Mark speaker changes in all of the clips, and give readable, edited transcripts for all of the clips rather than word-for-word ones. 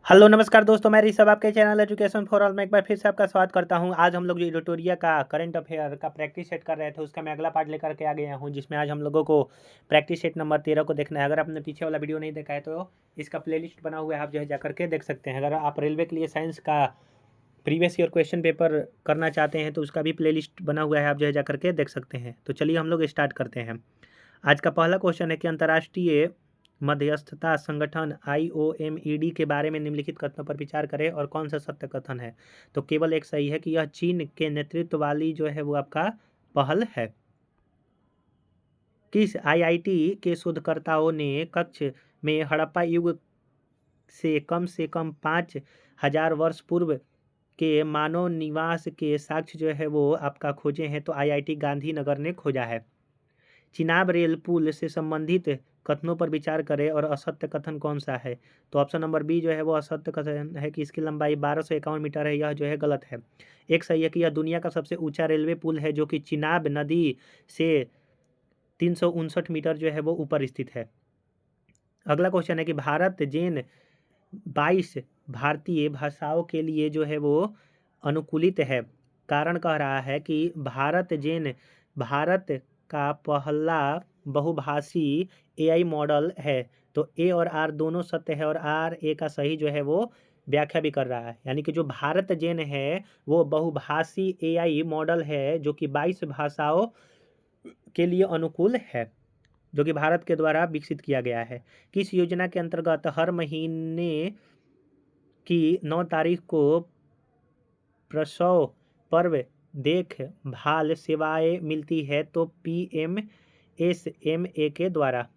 Speaker 1: Hello नमस्कार दोस्तों, मैं ऋषभ आपके चैनल एजुकेशन फॉर ऑल में एक बार फिर से आपका स्वागत करता हूं। आज हम लोग जो एडिटोरिया का करंट अफेयर का प्रैक्टिस सेट कर रहे थे उसका मैं अगला पार्ट लेकर के आ गया हूं, जिसमें आज हम लोगों को प्रैक्टिस सेट नंबर 13 को देखना है। अगर आपने पीछे वाला वीडियो नहीं देखा है तो इसका प्लेलिस्ट बना हुआ है, आप जो है जाकर के देख सकते हैं। अगर आप रेलवे के लिए साइंस का प्रीवियस ईयर क्वेश्चन पेपर करना चाहते हैं तो उसका भी प्लेलिस्ट बना हुआ है, आप जो है जाकर के देख सकते हैं। तो चलिए हम लोग स्टार्ट करते हैं। आज का पहला क्वेश्चन है कि अंतर्राष्ट्रीय मध्यस्थता संगठन IOMED के बारे में निम्नलिखित कथनों पर विचार करें और कौन सा सत्य कथन है। तो केवल एक सही है कि यह चीन के नेतृत्व वाली जो है वो आपका पहल है। किस IIT के शोधकर्ताओं ने कक्ष में हड़प्पा युग से कम 5000 वर्ष पूर्व के मानव निवास के साक्ष्य जो है वो आपका खोजे हैं? तो IIT गांधीनगर ने खोजा है। चिनाब रेल पुल से संबंधित कथनों पर विचार करें और असत्य कथन कौन सा है? तो ऑप्शन नंबर बी जो है वो असत्य कथन है कि इसकी लंबाई 1251 मीटर है, यह जो है गलत है। एक सही है कि यह दुनिया का सबसे ऊंचा रेलवे पुल है जो कि चिनाब नदी से 359 मीटर जो है वो ऊपर स्थित है। अगला क्वेश्चन है कि भारत जेन 22 भारतीय भाषाओं के लिए जो है वो अनुकूलित है। कारण कह रहा है कि भारत का पहला बहुभाषी AI मॉडल है। तो ए और आर दोनों सत्य है और आर ए का सही जो है वो व्याख्या भी कर रहा है, यानी कि जो भारत जेन है वो बहुभाषी AI मॉडल है जो कि 22 भाषाओं के लिए अनुकूल है, जो कि भारत के द्वारा विकसित किया गया है। किस योजना के अंतर्गत हर महीने की 9 तारीख को प्रसव पर्व देखभाल सेवाएं मिलती है? तो PMSMA के द्वारा।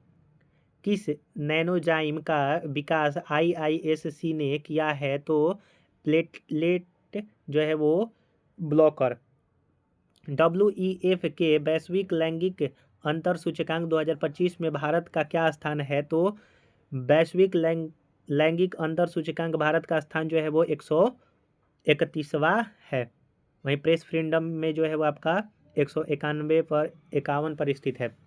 Speaker 1: किस नैनोजाइम का विकास IISC ने किया है? तो प्लेटलेट जो है वो ब्लॉकर। WEF के वैश्विक लैंगिक अंतर सूचकांक 2025 में भारत का क्या स्थान है? तो वैश्विक लैंगिक अंतर सूचकांक भारत का स्थान जो है वो 131वां है। वहीं प्रेस फ्रीडम में जो है वो आपका 151 पर स्थित है।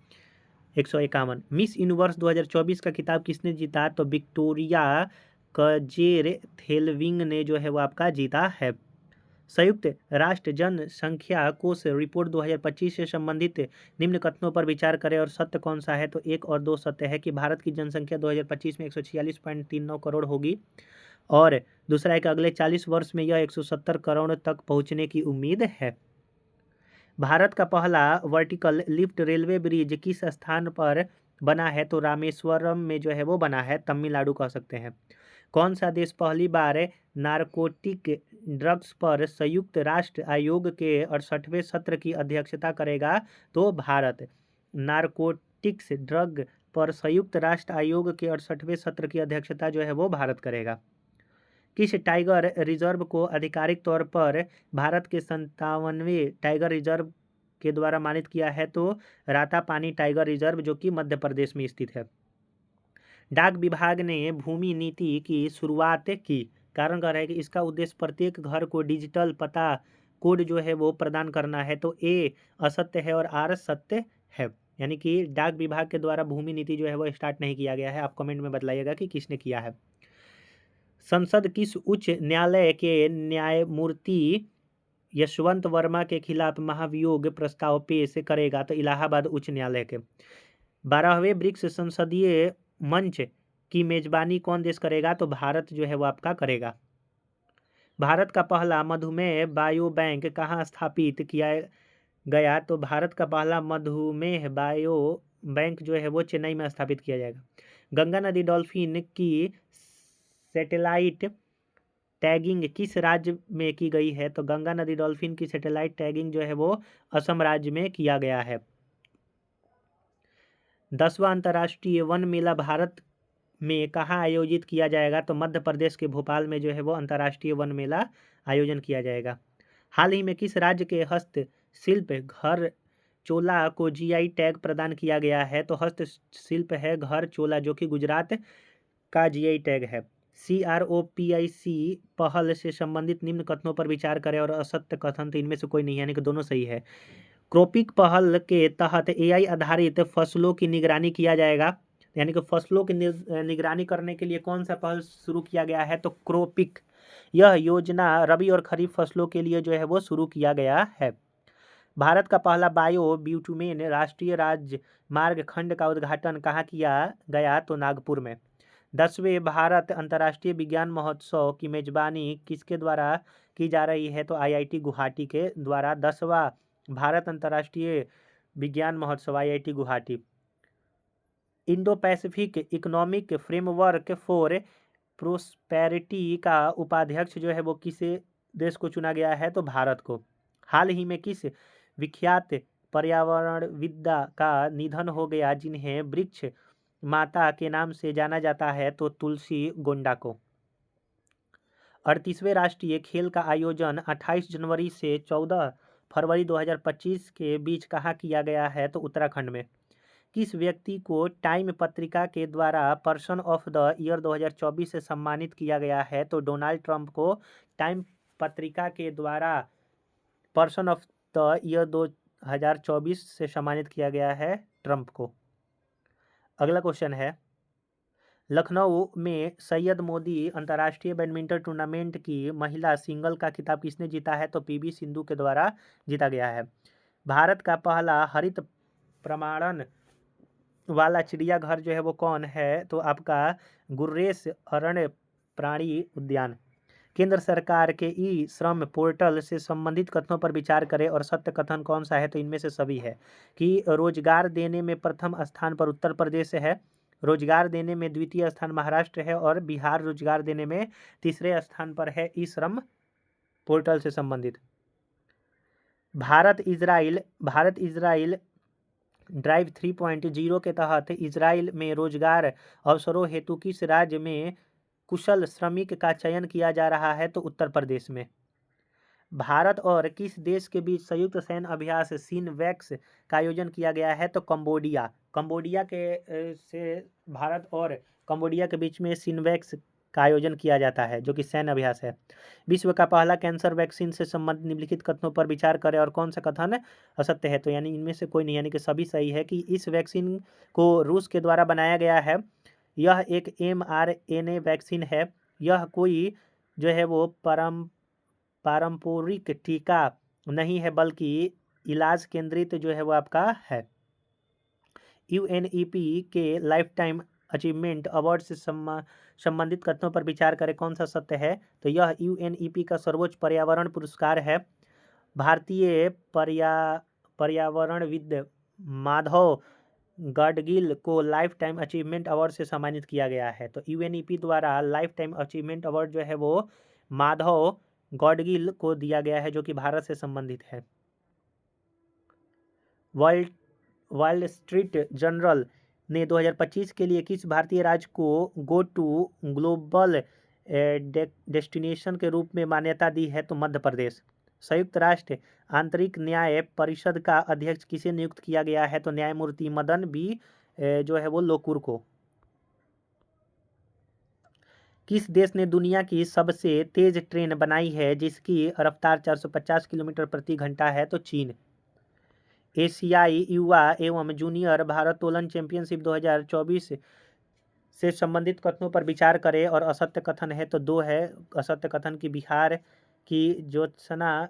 Speaker 1: 151। मिस यूनिवर्स 2024 का खिताब किसने जीता? तो विक्टोरिया कजेर-थेलविंग ने जो है वो आपका जीता है। संयुक्त राष्ट्र जनसंख्या कोष रिपोर्ट 2025 से संबंधित निम्न कथनों पर विचार करें और सत्य कौन सा है? तो 1 और 2 सत्य है कि भारत की जनसंख्या 2025 में 146.39 करोड़ होगी और दूसरा है कि अगले 40 वर्ष में यह 170 करोड़ तक पहुंचने की उम्मीद है। भारत का पहला वर्टिकल लिफ्ट रेलवे ब्रिज किस स्थान पर बना है? तो रामेश्वरम में जो है वो बना है, तमिलनाडु कह सकते हैं। कौन सा देश पहली बार नारकोटिक ड्रग्स पर संयुक्त राष्ट्र आयोग के 68वें सत्र की अध्यक्षता करेगा? तो भारत। नारकोटिक्स ड्रग पर संयुक्त राष्ट्र आयोग के 68वें सत्र की अध्यक्षता जो है वो भारत करेगा। किस टाइगर रिजर्व को आधिकारिक तौर पर भारत के 57वें टाइगर रिजर्व के द्वारा मानित किया है? तो रातापानी टाइगर रिजर्व, जो कि मध्य प्रदेश में स्थित है। डाक विभाग ने भूमि नीति की शुरुआत की। कारण कह रहा है कि इसका उद्देश्य प्रत्येक घर को डिजिटल पता कोड जो है वो प्रदान करना है। तो ए असत्य है और आर सत्य है, यानी कि डाक विभाग के द्वारा भूमि नीति जो है वो स्टार्ट नहीं किया गया है। आप कमेंट में बतलाइएगा कि किसने किया है। संसद किस उच्च न्यायालय के न्यायमूर्ति यशवंत वर्मा के खिलाफ महाभियोग प्रस्ताव पेश करेगा? तो इलाहाबाद उच्च न्यायालय के। 12वें ब्रिक्स संसदीय मंच की मेजबानी कौन देश करेगा? तो भारत जो है वो आपका करेगा। भारत का पहला मधुमेह बायो बैंक कहाँ स्थापित किया गया? तो भारत का पहला मधुमेह बायो बैंक जो है वो चेन्नई में स्थापित किया जाएगा। गंगा नदी डॉल्फिन की सैटेलाइट टैगिंग किस राज्य में की गई है? तो गंगा नदी डॉल्फिन की सैटेलाइट टैगिंग जो है वो असम राज्य में किया गया है। 10वां अंतर्राष्ट्रीय वन मेला भारत में कहाँ आयोजित किया जाएगा? तो मध्य प्रदेश के भोपाल में जो है वो अंतर्राष्ट्रीय वन मेला आयोजन किया जाएगा। हाल ही में किस राज्य के हस्तशिल्प घर चोला को GI टैग प्रदान किया गया है? तो हस्तशिल्प है घर चोला, जो कि गुजरात का GI टैग है। CROPIC पहल से संबंधित निम्न कथनों पर विचार करें और असत्य कथन, तो इनमें से कोई नहीं, यानी कि दोनों सही है। क्रोपिक पहल के तहत AI आधारित फसलों की निगरानी किया जाएगा। यानी कि फसलों की निगरानी करने के लिए कौन सा पहल शुरू किया गया है, तो क्रोपिक। यह योजना रबी और खरीफ फसलों के लिए जो है वो शुरू किया गया है। भारत का पहला बायो ब्यूटुमेन राष्ट्रीय राजमार्ग खंड का उद्घाटन कहाँ किया गया, तो नागपुर में। 10वें भारत अंतर्राष्ट्रीय विज्ञान महोत्सव की मेजबानी किसके द्वारा की जा रही है, तो आईआईटी गुवाहाटी के द्वारा। 10वां भारत अंतर्राष्ट्रीय विज्ञान महोत्सव IIT Guwahati. Indo Pacific economic framework for prosperity का उपाध्यक्ष जो है वो किसे देश को चुना गया है, तो भारत को। हाल ही में किस विख्यात पर्यावरणविद्ता का निधन हो गया जिन्हें वृक्ष माता के नाम से जाना जाता है, तो तुलसी गोंडा को। 38वें राष्ट्रीय खेल का आयोजन 28 जनवरी से 14 फरवरी 2025 के बीच कहाँ किया गया है, तो उत्तराखंड में। किस व्यक्ति को टाइम पत्रिका के द्वारा पर्सन ऑफ द ईयर 2024 से सम्मानित किया गया है, तो डोनाल्ड ट्रंप को टाइम पत्रिका के द्वारा पर्सन ऑफ द ईयर 2024 से सम्मानित किया गया है ट्रंप को। अगला क्वेश्चन है, लखनऊ में सैयद मोदी अंतर्राष्ट्रीय बैडमिंटन टूर्नामेंट की महिला सिंगल का खिताब किसने जीता है, तो पीवी सिंधु के द्वारा जीता गया है। भारत का पहला हरित प्रमाणन वाला चिड़ियाघर जो है वो कौन है, तो आपका गुर्रेस अरण्य प्राणी उद्यान। केंद्र सरकार के ई श्रम पोर्टल से संबंधित कथनों पर विचार करें और सत्य कथन कौन सा है, तो इनमें से सभी है कि रोजगार देने में प्रथम स्थान पर उत्तर प्रदेश है, रोजगार देने में द्वितीय स्थान महाराष्ट्र है और बिहार रोजगार देने में तीसरे स्थान पर है ई श्रम पोर्टल से संबंधित। भारत इजराइल ड्राइव 3.0 के तहत इजराइल में रोजगार अवसरों हेतु किस राज्य में कुशल श्रमिक का चयन किया जा रहा है, तो उत्तर प्रदेश में। भारत और किस देश के बीच संयुक्त सैन्य अभ्यास सिनवैक्स का आयोजन किया गया है, तो कंबोडिया। कंबोडिया के से भारत और कंबोडिया के बीच में सिनवैक्स का आयोजन किया जाता है जो कि सैन्य अभ्यास है। विश्व का पहला कैंसर वैक्सीन से संबंधित निम्नलिखित कथनों पर विचार करें और कौन सा कथन असत्य है, तो यानी इनमें से कोई नहीं, यानी कि सभी सही है कि इस वैक्सीन को रूस के द्वारा बनाया गया है। यह एक mRNA वैक्सीन है। यह कोई जो है वो पारंपरिक टीका नहीं है बल्कि इलाज केंद्रित जो है वो आपका है। यूएनईपी के लाइफ टाइम अचीवमेंट अवार्ड से संबंधित कथनों पर विचार करें कौन सा सत्य है, तो यह यूएनईपी का सर्वोच्च पर्यावरण पुरस्कार है। भारतीय पर्यावरणविद माधव गाडगिल को लाइफ टाइम अचीवमेंट अवार्ड से सम्मानित किया गया है, तो यूएनईपी द्वारा लाइफ टाइम अचीवमेंट अवार्ड जो है वो माधव गाडगिल को दिया गया है जो कि भारत से संबंधित है। वर्ल्ड स्ट्रीट जर्नल ने 2025 के लिए किस भारतीय राज्य को गो टू ग्लोबल डेस्टिनेशन के रूप में मान्यता दी है, तो मध्य प्रदेश। संयुक्त राष्ट्र आंतरिक न्याय परिषद का अध्यक्ष किसे नियुक्त किया गया है, तो न्यायमूर्ति मदन बी जो है वो लोकुर को। किस देश ने दुनिया की सबसे तेज ट्रेन बनाई है जिसकी रफ्तार 450 किलोमीटर प्रति घंटा है, तो चीन। एशियाई युवा एवं जूनियर भारोत्तोलन चैंपियनशिप 2024 से संबंधित कथनों पर विचार करें और असत्य कथन है, तो दो है असत्य कथन की बिहार की ज्योत्सना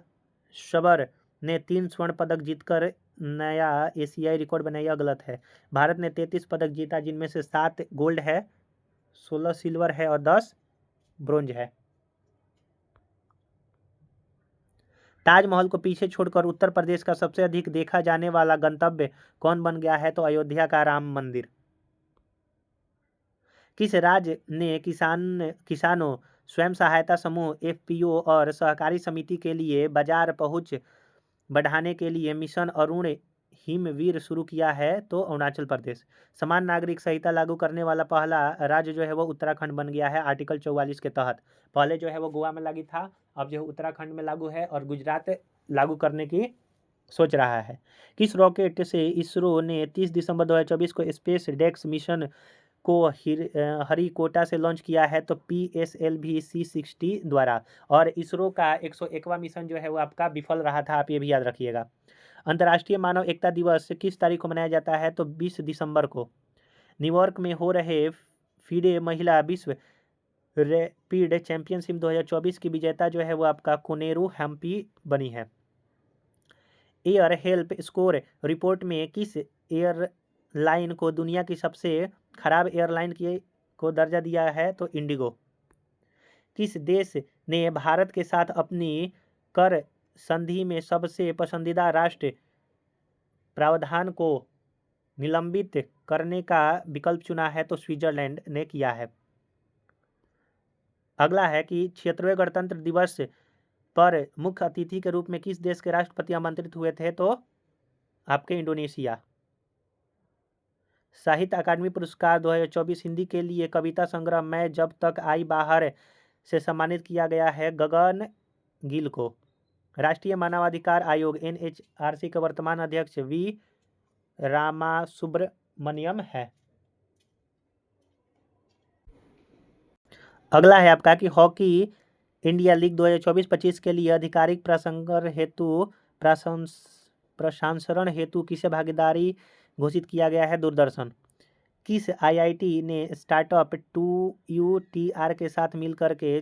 Speaker 1: शबर ने 3 स्वर्ण पदक जीतकर नया एशियाई रिकॉर्ड बनाया, यह गलत है। भारत ने 33 पदक जीता जिनमें से 7 गोल्ड है, 16 सिल्वर है और 10 ब्रोंज है। ताजमहल को पीछे छोड़कर उत्तर प्रदेश का सबसे अधिक देखा जाने वाला गंतव्य कौन बन गया है, तो अयोध्या का राम मंदिर। किस राज्य ने किसानों स्वयं सहायता समूह एफपीओ और सहकारी समिति के लिए बाजार पहुंच बढ़ाने के लिए मिशन अरुण हिमवीर शुरू किया है, तो अरुणाचल प्रदेश। समान नागरिक संहिता लागू करने वाला पहला राज्य जो है वो उत्तराखंड बन गया है आर्टिकल 44 के तहत। पहले जो है वो गोवा में लागू था, अब जो है उत्तराखंड में लागू है और गुजरात लागू करने की सोच रहा है। किस रॉकेट से इसरो ने 30 दिसंबर 2024 को स्पेस डेक्स मिशन को हरिकोटा से लॉन्च किया है, तो PSLV C60 द्वारा। और इसरो का 101वां मिशन जो है वो आपका विफल रहा था, आप ये भी याद रखिएगा। अंतर्राष्ट्रीय मानव एकता दिवस किस तारीख को मनाया जाता है, तो 20 दिसंबर को। न्यूयॉर्क में हो रहे फीडे महिला विश्व रैपिड चैंपियनशिप 2024 की विजेता जो है वो आपका कोनेरू हम्पी बनी है। एयर हेल्प स्कोर रिपोर्ट में किस एयरलाइन को दुनिया की सबसे खराब एयरलाइन को दर्जा दिया है? तो इंडिगो। किस देश ने भारत के साथ अपनी कर संधि में सबसे पसंदीदा राष्ट्र प्रावधान को निलंबित करने का विकल्प चुना है? तो स्विट्जरलैंड ने किया है। अगला है कि 76वें गणतंत्र दिवस पर मुख्य अतिथि के रूप में किस देश के राष्ट्रपति आमंत्रित हुए थे? तो आपके इंडोनेशिया। साहित्य अकादमी पुरस्कार 2024 हिंदी के लिए कविता संग्रह मैं जब तक आई बाहर से सम्मानित किया गया है गगन गिल को। राष्ट्रीय मानवाधिकार आयोग NHRC के वर्तमान अध्यक्ष V रामासुब्रमण्यम है। अगला है आपका कि हॉकी इंडिया लीग 2024-25 के लिए आधिकारिक प्रसारण हेतु किसे भागीदारी घोषित किया गया है? दूरदर्शन। किस IIT ने स्टार्टअप 2UTR के साथ मिलकर के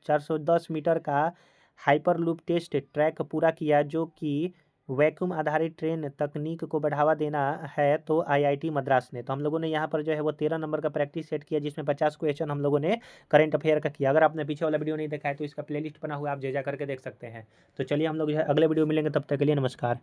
Speaker 1: 410 मीटर का हाइपरलूप टेस्ट ट्रैक पूरा किया जो कि वैक्यूम आधारित ट्रेन तकनीक को बढ़ावा देना है? तो IIT मद्रास ने। तो हम लोगों ने यहाँ पर जो है वो 13 नंबर का प्रैक्टिस सेट किया जिसमें 50 क्वेश्चन हम लोगों ने करंट अफेयर का किया। अगर आपने पीछे वाला वीडियो नहीं देखा है तो इसका प्लेलिस्ट बना हुआ है, आप जा करके देख सकते हैं। तो चलिए हम लोग जो है अगले वीडियो मिलेंगे, तब तक के लिए नमस्कार।